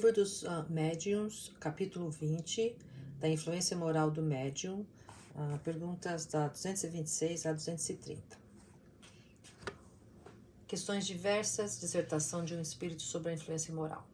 Livro dos Médiuns, capítulo 20, da influência moral do médium, perguntas da 226 a 230. Questões diversas, dissertação de um espírito sobre a influência moral.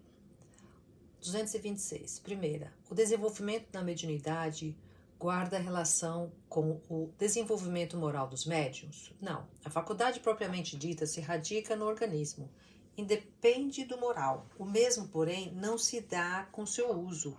226. Primeira, o desenvolvimento da mediunidade guarda relação com o desenvolvimento moral dos médiuns? Não. A faculdade propriamente dita se radica no organismo. Independe do moral. O mesmo, porém, não se dá com seu uso,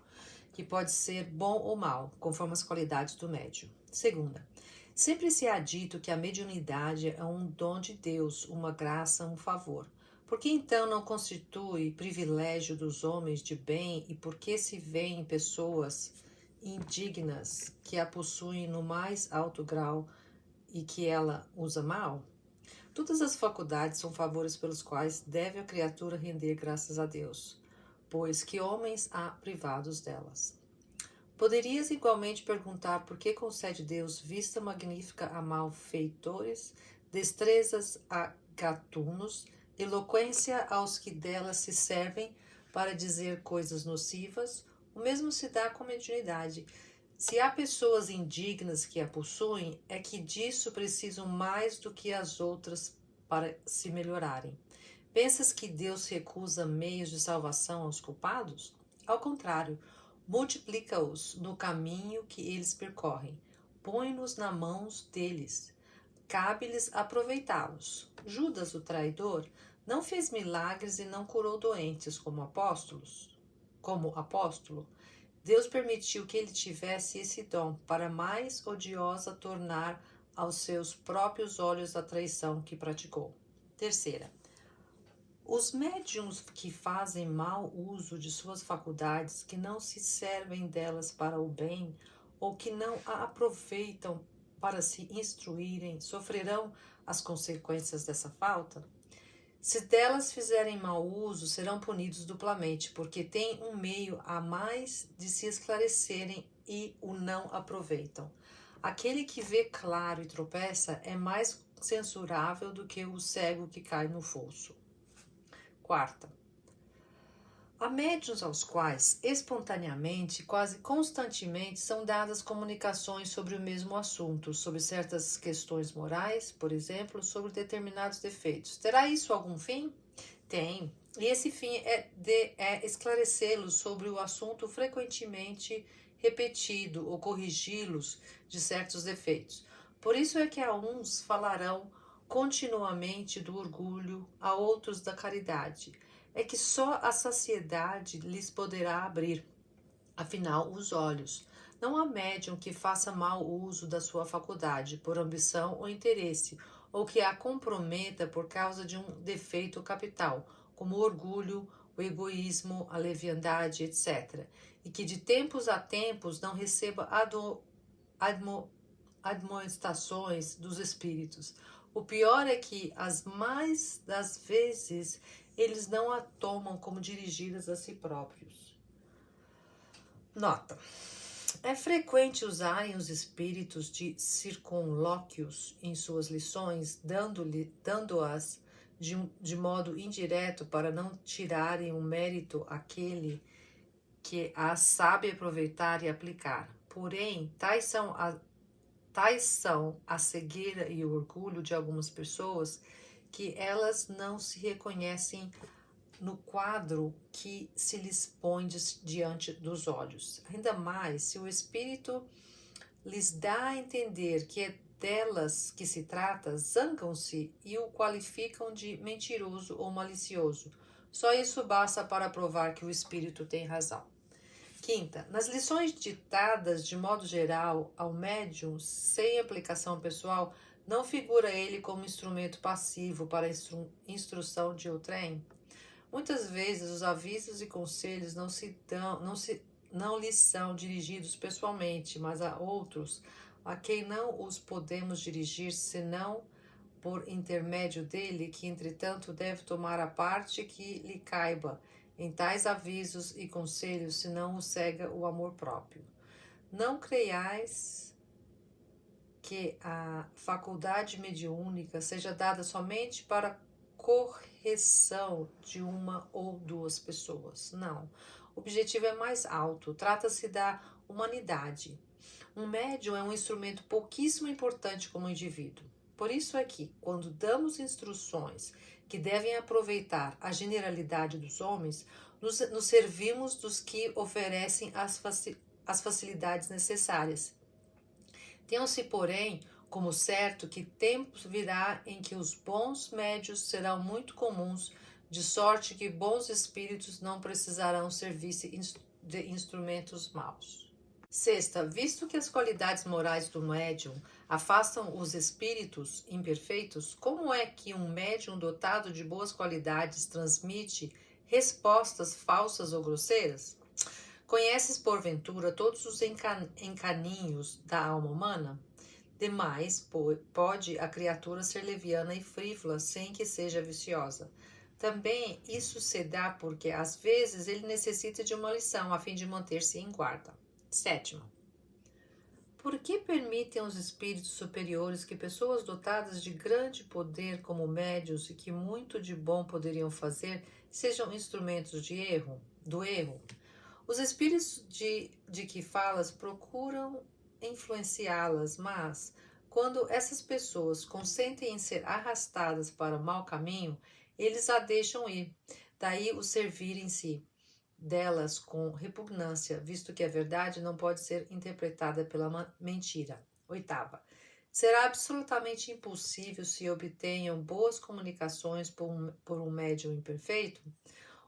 que pode ser bom ou mal, conforme as qualidades do médium. Segunda, sempre se há dito que a mediunidade é um dom de Deus, uma graça, um favor. Por que então não constitui privilégio dos homens de bem e por que se vêem pessoas indignas que a possuem no mais alto grau e que ela usa mal? Todas as faculdades são favores pelos quais deve a criatura render graças a Deus, pois que homens há privados delas. Poderias igualmente perguntar por que concede Deus vista magnífica a malfeitores, destrezas a gatunos, eloquência aos que delas se servem para dizer coisas nocivas. O mesmo se dá com a mediunidade. Se há pessoas indignas que a possuem, é que disso precisam mais do que as outras para se melhorarem. Pensas que Deus recusa meios de salvação aos culpados? Ao contrário, multiplica-os no caminho que eles percorrem, põe-nos nas mãos deles, cabe-lhes aproveitá-los. Judas, o traidor, não fez milagres e não curou doentes como apóstolo. Deus permitiu que ele tivesse esse dom para mais odiosa tornar aos seus próprios olhos a traição que praticou. Terceira, os médiuns que fazem mau uso de suas faculdades, que não se servem delas para o bem ou que não a aproveitam para se instruírem, sofrerão as consequências dessa falta? Se delas fizerem mau uso, serão punidos duplamente, porque têm um meio a mais de se esclarecerem e o não aproveitam. Aquele que vê claro e tropeça é mais censurável do que o cego que cai no fosso. Quarta, há médiuns aos quais, espontaneamente, quase constantemente, são dadas comunicações sobre o mesmo assunto, sobre certas questões morais, por exemplo, sobre determinados defeitos. Terá isso algum fim? Tem. E esse fim é esclarecê-los sobre o assunto frequentemente repetido ou corrigi-los de certos defeitos. Por isso é que a uns falarão continuamente do orgulho, a outros da caridade. É que só a saciedade lhes poderá abrir, afinal, os olhos. Não há médium que faça mau uso da sua faculdade, por ambição ou interesse, ou que a comprometa por causa de um defeito capital, como o orgulho, o egoísmo, a leviandade, etc., e que de tempos a tempos não receba admoestações dos espíritos. O pior é que, as mais das vezes, eles não a tomam como dirigidas a si próprios. Nota. É frequente usarem os espíritos de circunlóquios em suas lições, dando-as de modo indireto para não tirarem o mérito àquele que as sabe aproveitar e aplicar. Porém, tais são a cegueira e o orgulho de algumas pessoas que elas não se reconhecem no quadro que se lhes põe diante dos olhos. Ainda mais, se o espírito lhes dá a entender que é delas que se trata, zangam-se e o qualificam de mentiroso ou malicioso. Só isso basta para provar que o espírito tem razão. Quinta, nas lições ditadas de modo geral ao médium, sem aplicação pessoal, não figura ele como instrumento passivo para instrução de outrem? Muitas vezes os avisos e conselhos não lhes são dirigidos pessoalmente, mas a outros, a quem não os podemos dirigir senão por intermédio dele, que entretanto deve tomar a parte que lhe caiba em tais avisos e conselhos, senão o cega o amor próprio. Não creiais que a faculdade mediúnica seja dada somente para correção de uma ou duas pessoas. Não. O objetivo é mais alto. Trata-se da humanidade. Um médium é um instrumento pouquíssimo importante como indivíduo. Por isso é que, quando damos instruções que devem aproveitar a generalidade dos homens, nos servimos dos que oferecem as facilidades necessárias. Tenham-se, porém, como certo que tempo virá em que os bons médios serão muito comuns, de sorte que bons espíritos não precisarão servir-se de instrumentos maus. Sexta, visto que as qualidades morais do médium afastam os espíritos imperfeitos, como é que um médium dotado de boas qualidades transmite respostas falsas ou grosseiras? Conheces, porventura, todos os encaninhos da alma humana? Demais, pode a criatura ser leviana e frívola sem que seja viciosa. Também isso se dá porque, às vezes, ele necessita de uma lição a fim de manter-se em guarda. Sétima. Por que permitem os espíritos superiores que pessoas dotadas de grande poder como médios e que muito de bom poderiam fazer sejam instrumentos do erro? Os espíritos de que falas procuram influenciá-las, mas, quando essas pessoas consentem em ser arrastadas para o mau caminho, eles a deixam ir. Daí o servirem-se delas com repugnância, visto que a verdade não pode ser interpretada pela mentira. Oitava. Será absolutamente impossível se obtenham boas comunicações por um médium imperfeito?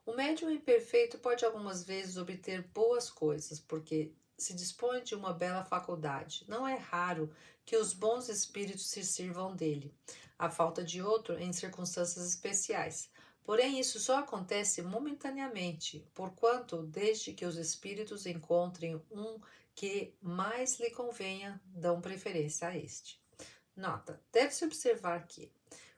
O médium imperfeito pode algumas vezes obter boas coisas, porque se dispõe de uma bela faculdade. Não é raro que os bons espíritos se sirvam dele, à falta de outro em circunstâncias especiais. Porém, isso só acontece momentaneamente, porquanto, desde que os espíritos encontrem um que mais lhe convenha, dão preferência a este. Nota: deve-se observar que,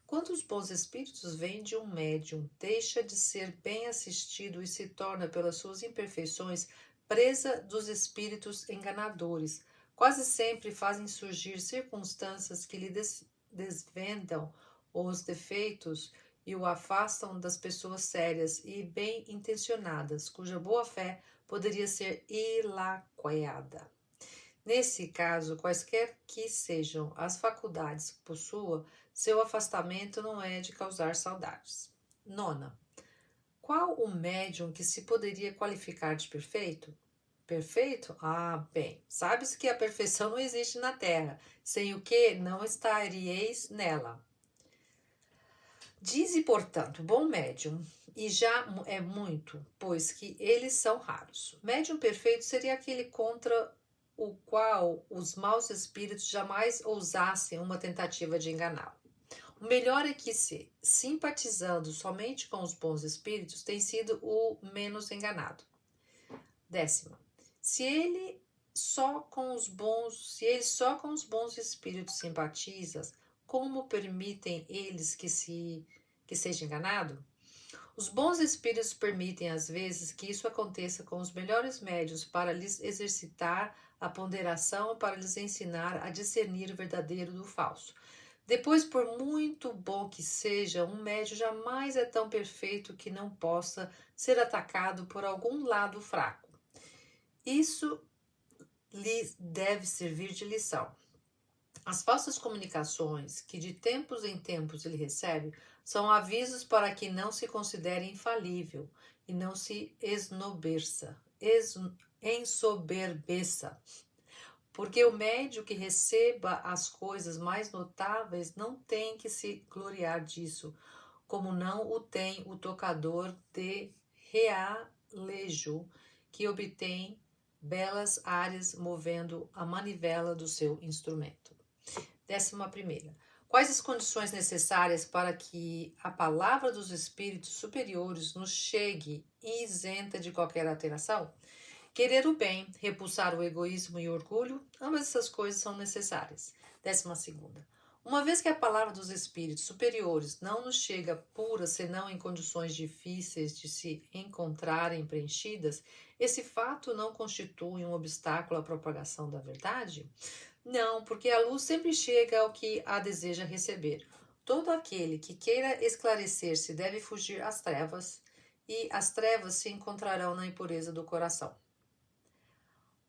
quando os bons espíritos vêm de um médium, deixa de ser bem assistido e se torna, pelas suas imperfeições, presa dos espíritos enganadores. Quase sempre fazem surgir circunstâncias que lhe desvendam os defeitos e o afastam das pessoas sérias e bem intencionadas, cuja boa-fé poderia ser ilaqueada. Nesse caso, quaisquer que sejam as faculdades que possua, seu afastamento não é de causar saudades. Nona. Qual o médium que se poderia qualificar de perfeito? Perfeito? Ah, bem, sabes que a perfeição não existe na Terra, sem o que não estaríeis nela. Dize, portanto, bom médium, e já é muito, pois que eles são raros. Médium perfeito seria aquele contra o qual os maus espíritos jamais ousassem uma tentativa de enganá-lo. O melhor é que, se simpatizando somente com os bons espíritos, tem sido o menos enganado. Décima. Se ele só com os bons espíritos simpatiza, como permitem eles que seja enganado? Os bons espíritos permitem, às vezes, que isso aconteça com os melhores médios para lhes exercitar a ponderação, para lhes ensinar a discernir o verdadeiro do falso. Depois, por muito bom que seja, um médio jamais é tão perfeito que não possa ser atacado por algum lado fraco. Isso lhe deve servir de lição. As falsas comunicações que de tempos em tempos ele recebe são avisos para que não se considere infalível e não se ensoberbeça. Porque o médium que receba as coisas mais notáveis não tem que se gloriar disso, como não o tem o tocador de realejo, que obtém belas áreas movendo a manivela do seu instrumento. 11. Quais as condições necessárias para que a palavra dos espíritos superiores nos chegue isenta de qualquer alteração? Querer o bem, repulsar o egoísmo e o orgulho, ambas essas coisas são necessárias. 12. Uma vez que a palavra dos espíritos superiores não nos chega pura senão em condições difíceis de se encontrarem preenchidas, esse fato não constitui um obstáculo à propagação da verdade? Não, porque a luz sempre chega ao que a deseja receber. Todo aquele que queira esclarecer-se deve fugir às trevas, e as trevas se encontrarão na impureza do coração.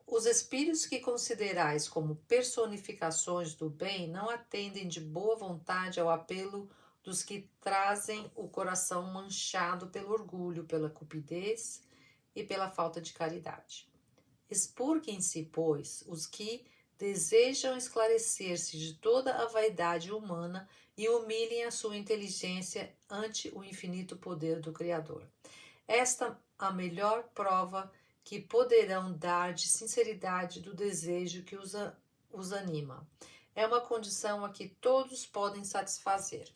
Os espíritos que considerais como personificações do bem não atendem de boa vontade ao apelo dos que trazem o coração manchado pelo orgulho, pela cupidez e pela falta de caridade. Expurguem-se, pois, os que desejam esclarecer-se de toda a vaidade humana e humilhem a sua inteligência ante o infinito poder do Criador. Esta a melhor prova que poderão dar de sinceridade do desejo que os anima. É uma condição a que todos podem satisfazer.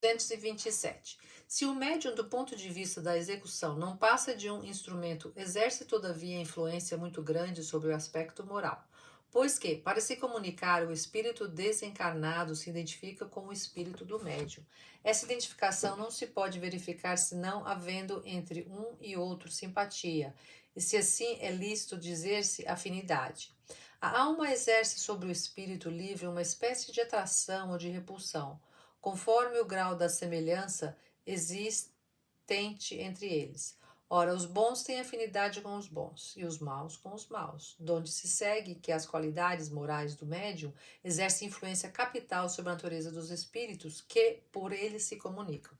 227. Se o médium, do ponto de vista da execução, não passa de um instrumento, exerce todavia influência muito grande sobre o aspecto moral. Pois que, para se comunicar, o espírito desencarnado se identifica com o espírito do médium. Essa identificação não se pode verificar senão havendo entre um e outro simpatia, e se assim é lícito dizer-se afinidade. A alma exerce sobre o espírito livre uma espécie de atração ou de repulsão, conforme o grau da semelhança existente entre eles. Ora, os bons têm afinidade com os bons, e os maus com os maus, donde se segue que as qualidades morais do médium exercem influência capital sobre a natureza dos espíritos que por ele se comunicam.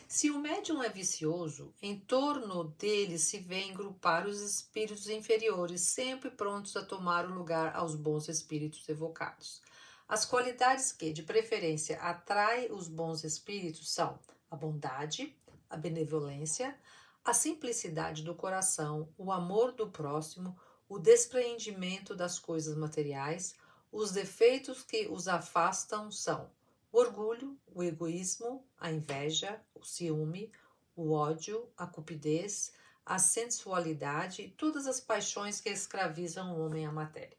Se o médium é vicioso, em torno dele se vêem grupar os espíritos inferiores, sempre prontos a tomar o lugar aos bons espíritos evocados. As qualidades que, de preferência, atraem os bons espíritos são a bondade, a benevolência, a simplicidade do coração, o amor do próximo, o despreendimento das coisas materiais. Os defeitos que os afastam são o orgulho, o egoísmo, a inveja, o ciúme, o ódio, a cupidez, a sensualidade e todas as paixões que escravizam o homem à matéria.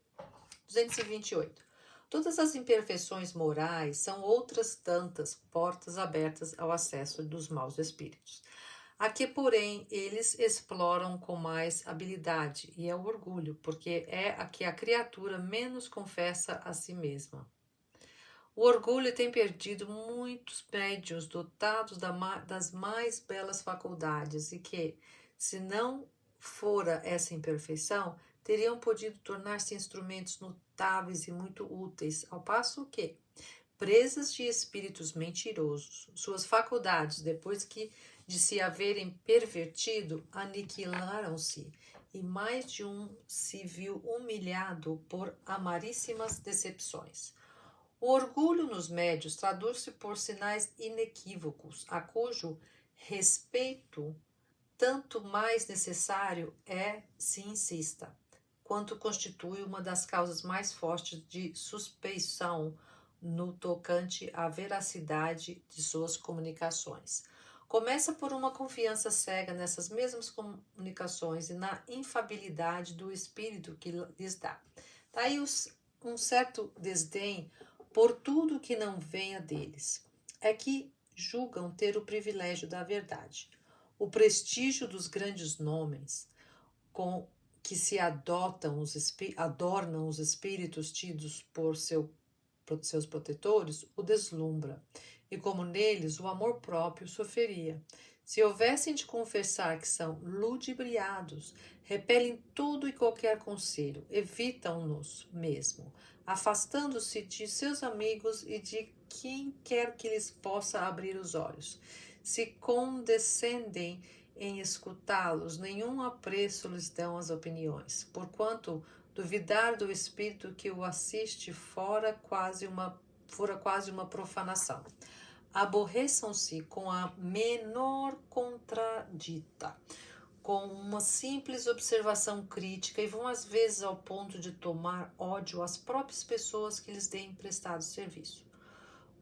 228. Todas as imperfeições morais são outras tantas portas abertas ao acesso dos maus espíritos. A que, porém, eles exploram com mais habilidade, e é o orgulho, porque é a que a criatura menos confessa a si mesma. O orgulho tem perdido muitos médiuns dotados das mais belas faculdades e que, se não fora essa imperfeição, teriam podido tornar-se instrumentos notáveis e muito úteis, ao passo que, presas de espíritos mentirosos, suas faculdades, depois de se haverem pervertido, aniquilaram-se, e mais de um se viu humilhado por amaríssimas decepções. O orgulho nos médios traduz-se por sinais inequívocos, a cujo respeito tanto mais necessário se insista, quanto constitui uma das causas mais fortes de suspeição no tocante à veracidade de suas comunicações. Começa por uma confiança cega nessas mesmas comunicações e na infabilidade do espírito que lhes dá. Daí um certo desdém por tudo que não venha deles. É que julgam ter o privilégio da verdade. O prestígio dos grandes nomes com que se adornam os espíritos tidos por seus protetores o deslumbra, e como neles o amor próprio sofreria. Se houvessem de confessar que são ludibriados, repelem todo e qualquer conselho, evitam-nos mesmo, afastando-se de seus amigos e de quem quer que lhes possa abrir os olhos. Se condescendem em escutá-los, nenhum apreço lhes dão as opiniões, porquanto duvidar do espírito que o assiste fora quase uma profanação. Aborreçam-se com a menor contradita, com uma simples observação crítica, e vão às vezes ao ponto de tomar ódio às próprias pessoas que lhes têm prestado serviço.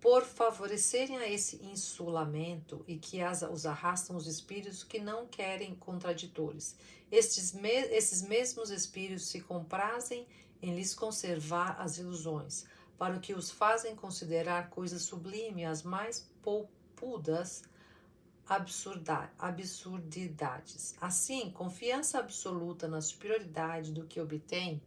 Por favorecerem a esse insulamento e que os arrastam os espíritos que não querem contraditores. Esses mesmos espíritos se comprazem em lhes conservar as ilusões, para o que os fazem considerar coisa sublime as mais poupudas absurdidades. Assim, confiança absoluta na superioridade do que obtém,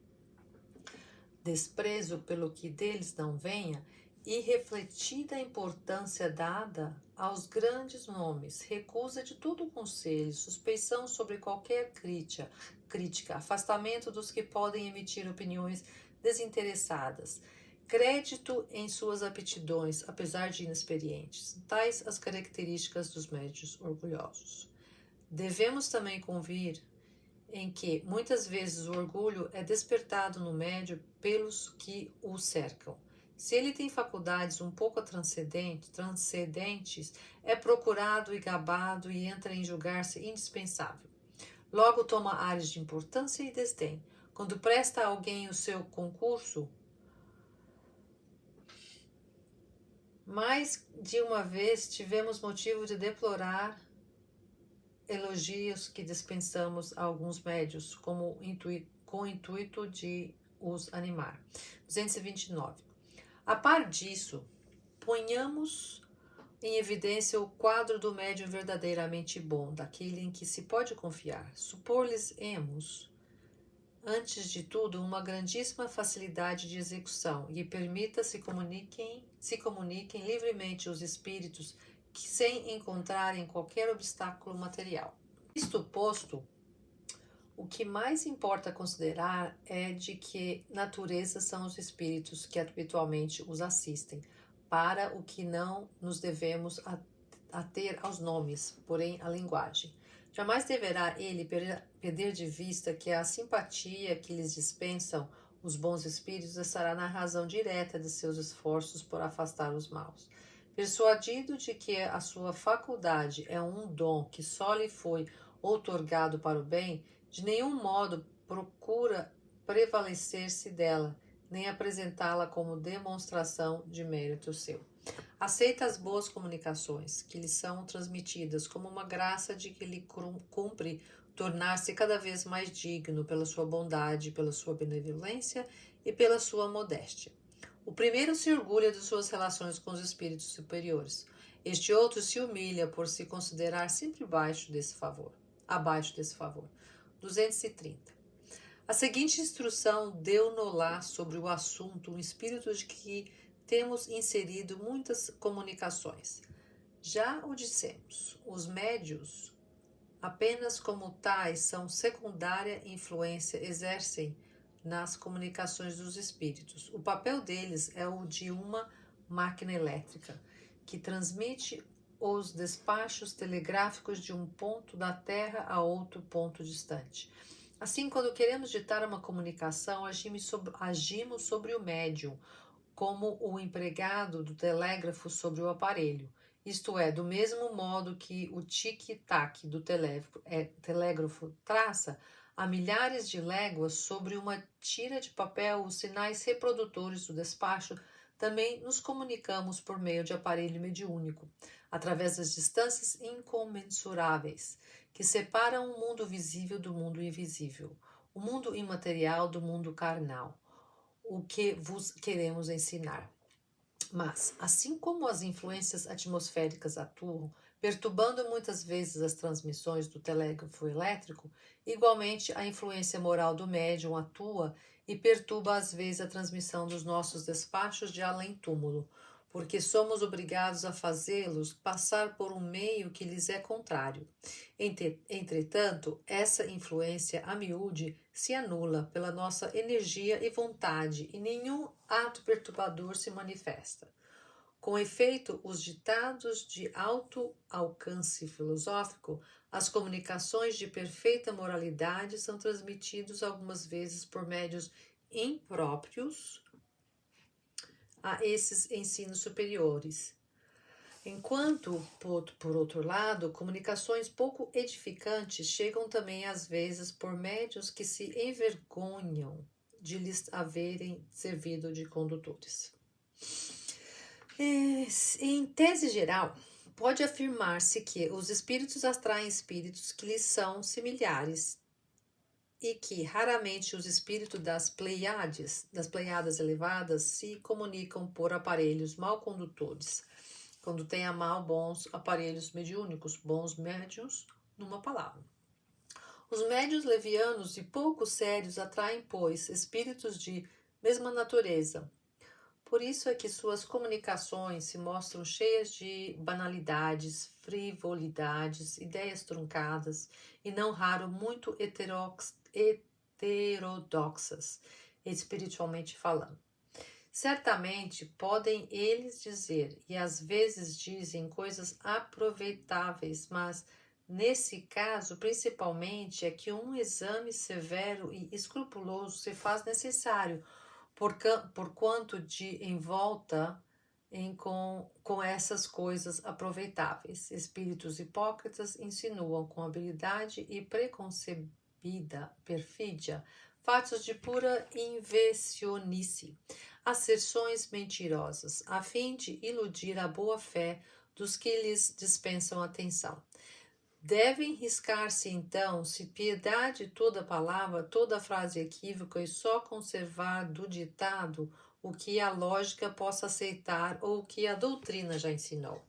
desprezo pelo que deles não venha, irrefletida importância dada aos grandes nomes, recusa de todo conselho, suspeição sobre qualquer crítica, afastamento dos que podem emitir opiniões desinteressadas, crédito em suas aptidões, apesar de inexperientes, tais as características dos médios orgulhosos. Devemos também convir em que, muitas vezes, o orgulho é despertado no médio pelos que o cercam. Se ele tem faculdades um pouco transcendentes, é procurado e gabado e entra em julgar-se indispensável. Logo toma ares de importância e desdém. Quando presta a alguém o seu concurso, mais de uma vez tivemos motivo de deplorar elogios que dispensamos a alguns médios com o intuito de os animar. 229. A par disso, ponhamos em evidência o quadro do médium verdadeiramente bom, daquele em que se pode confiar. Supor-lhes-emos, antes de tudo, uma grandíssima facilidade de execução e permita se comuniquem livremente os espíritos que sem encontrarem qualquer obstáculo material. Isto posto, o que mais importa considerar é de que natureza são os espíritos que habitualmente os assistem, para o que não nos devemos ater aos nomes, porém à linguagem. Jamais deverá ele perder de vista que a simpatia que lhes dispensam os bons espíritos estará na razão direta de seus esforços por afastar os maus. Persuadido de que a sua faculdade é um dom que só lhe foi outorgado para o bem, de nenhum modo procura prevalecer-se dela, nem apresentá-la como demonstração de mérito seu. Aceita as boas comunicações que lhe são transmitidas como uma graça de que lhe cumpre tornar-se cada vez mais digno pela sua bondade, pela sua benevolência e pela sua modéstia. O primeiro se orgulha de suas relações com os espíritos superiores. Este outro se humilha por se considerar sempre abaixo desse favor. 230. A seguinte instrução deu-no-lá sobre o assunto um espírito de que temos inserido muitas comunicações. Já o dissemos, os médios, apenas como tais, são secundária influência, exercem nas comunicações dos espíritos. O papel deles é o de uma máquina elétrica, que transmite os despachos telegráficos de um ponto da Terra a outro ponto distante. Assim, quando queremos ditar uma comunicação, agimos sobre o médium, como o empregado do telégrafo sobre o aparelho. Isto é, do mesmo modo que o tic-tac do telégrafo traça a milhares de léguas sobre uma tira de papel os sinais reprodutores do despacho, também nos comunicamos por meio de aparelho mediúnico, através das distâncias incomensuráveis que separam o mundo visível do mundo invisível, o mundo imaterial do mundo carnal, o que vos queremos ensinar. Mas, assim como as influências atmosféricas atuam, perturbando muitas vezes as transmissões do telégrafo elétrico, igualmente a influência moral do médium atua e perturba às vezes a transmissão dos nossos despachos de além-túmulo, porque somos obrigados a fazê-los passar por um meio que lhes é contrário. Entretanto, essa influência a miúde se anula pela nossa energia e vontade e nenhum ato perturbador se manifesta. Com efeito, os ditados de alto alcance filosófico, as comunicações de perfeita moralidade são transmitidos algumas vezes por médios impróprios a esses ensinos superiores. Enquanto, por outro lado, comunicações pouco edificantes chegam também às vezes por médios que se envergonham de lhes haverem servido de condutores. Em tese geral, pode afirmar-se que os espíritos atraem espíritos que lhes são similares e que raramente os espíritos das pleiadas elevadas se comunicam por aparelhos mal condutores, quando têm a mal bons aparelhos mediúnicos, bons médiuns, numa palavra. Os médiuns levianos e pouco sérios atraem, pois, espíritos de mesma natureza, Por isso é que suas comunicações se mostram cheias de banalidades, frivolidades, ideias truncadas e, não raro, muito heterodoxas, espiritualmente falando. Certamente podem eles dizer, e às vezes dizem, coisas aproveitáveis, mas nesse caso, principalmente, é que um exame severo e escrupuloso se faz necessário, por quanto de envolta com essas coisas aproveitáveis. Espíritos hipócritas insinuam com habilidade e preconcebida perfídia fatos de pura invencionice, asserções mentirosas, a fim de iludir a boa-fé dos que lhes dispensam atenção. Devem riscar-se, então, se piedade toda palavra, toda frase equívoca e só conservar do ditado o que a lógica possa aceitar ou o que a doutrina já ensinou.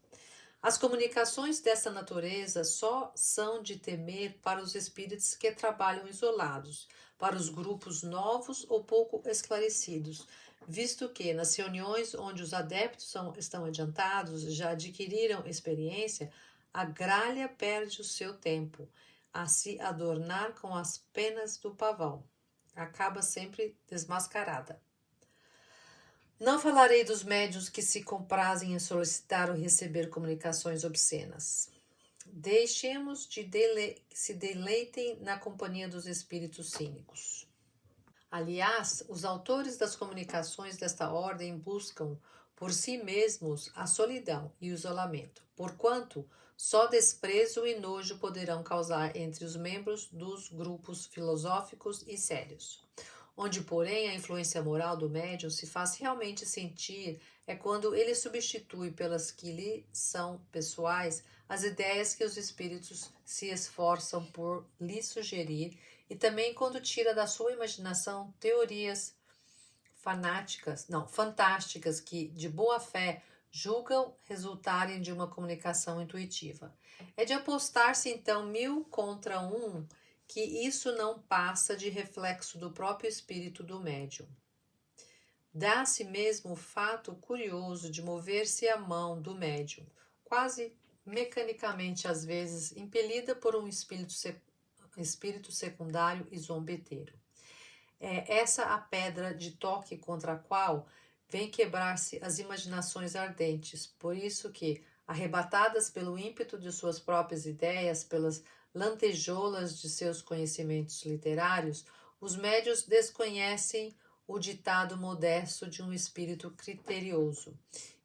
As comunicações dessa natureza só são de temer para os espíritos que trabalham isolados, para os grupos novos ou pouco esclarecidos, visto que nas reuniões onde os adeptos estão adiantados, já adquiriram experiência, a gralha perde o seu tempo a se adornar com as penas do pavão. Acaba sempre desmascarada. Não falarei dos médiuns que se comprazem em solicitar ou receber comunicações obscenas. Deixemos de se deleitem na companhia dos espíritos cínicos. Aliás, os autores das comunicações desta ordem buscam por si mesmos a solidão e o isolamento, porquanto só desprezo e nojo poderão causar entre os membros dos grupos filosóficos e sérios. Onde, porém, a influência moral do médium se faz realmente sentir é quando ele substitui pelas que lhe são pessoais as ideias que os espíritos se esforçam por lhe sugerir e também quando tira da sua imaginação teorias fantásticas que, de boa fé, julgam resultarem de uma comunicação intuitiva. É de apostar-se, então, 1000 contra 1 que isso não passa de reflexo do próprio espírito do médium. Dá-se mesmo o fato curioso de mover-se a mão do médium, quase mecanicamente às vezes, impelida por um espírito secundário e zombeteiro. É essa a pedra de toque contra a qual vem quebrar-se as imaginações ardentes, por isso que, arrebatadas pelo ímpeto de suas próprias ideias, pelas lantejoulas de seus conhecimentos literários, os médios desconhecem o ditado modesto de um espírito criterioso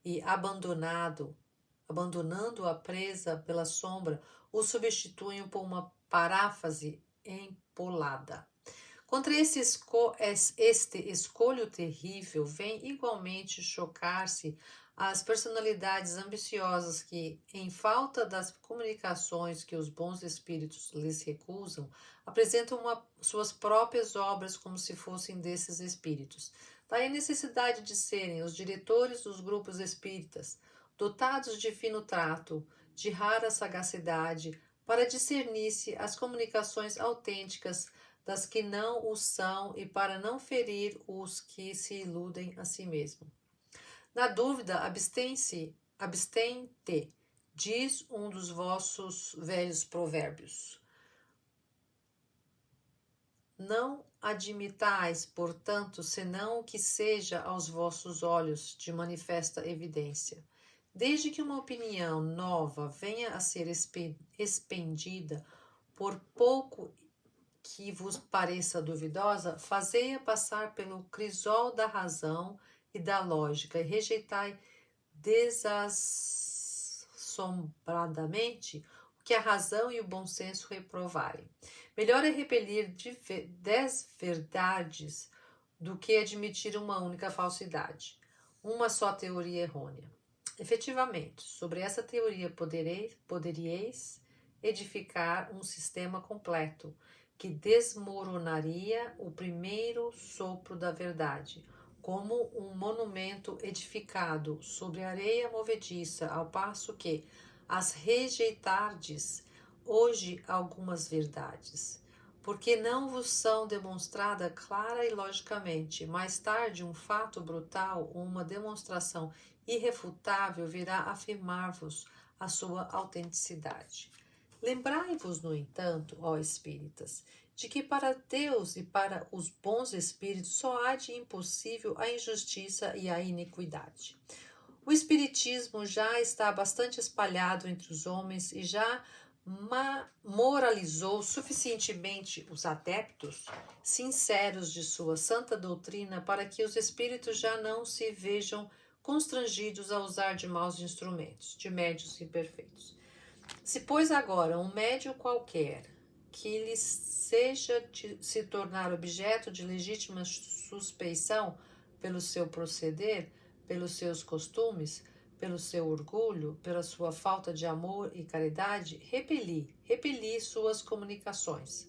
e, abandonando a presa pela sombra, o substituem por uma paráfrase empolada. Contra este escolho terrível, vem igualmente chocar-se as personalidades ambiciosas que, em falta das comunicações que os bons espíritos lhes recusam, apresentam suas próprias obras como se fossem desses espíritos. Daí a necessidade de serem os diretores dos grupos espíritas, dotados de fino trato, de rara sagacidade, para discernir-se as comunicações autênticas das que não o são e para não ferir os que se iludem a si mesmo. Na dúvida, abstém-te, diz um dos vossos velhos provérbios. Não admitais, portanto, senão o que seja aos vossos olhos de manifesta evidência. Desde que uma opinião nova venha a ser expendida, por pouco que vos pareça duvidosa, fazei-a passar pelo crisol da razão e da lógica e rejeitai desassombradamente o que a razão e o bom senso reprovarem. Melhor é repelir 10 verdades do que admitir uma única falsidade, uma só teoria errônea. Efetivamente, sobre essa teoria poderíeis edificar um sistema completo, que desmoronaria o primeiro sopro da verdade, como um monumento edificado sobre areia movediça, ao passo que as rejeitardes hoje algumas verdades. porque não vos são demonstrada clara e logicamente. Mais tarde, um fato brutal, uma demonstração irrefutável virá afirmar-vos a sua autenticidade. Lembrai-vos, no entanto, ó espíritas, de que para Deus e para os bons espíritos só há de impossível a injustiça e a iniquidade. O espiritismo já está bastante espalhado entre os homens e já moralizou suficientemente os adeptos sinceros de sua santa doutrina para que os espíritos já não se vejam constrangidos a usar de maus instrumentos, de médios imperfeitos. Se, pois, agora um médio qualquer que lhe seja de se tornar objeto de legítima suspeição pelo seu proceder, pelos seus costumes, pelo seu orgulho, pela sua falta de amor e caridade, repeli suas comunicações.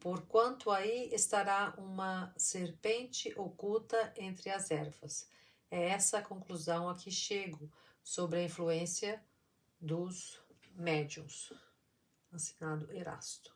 Porquanto aí estará uma serpente oculta entre as ervas. É essa a conclusão a que chego sobre a influência dos médiuns. Assinado Erasto.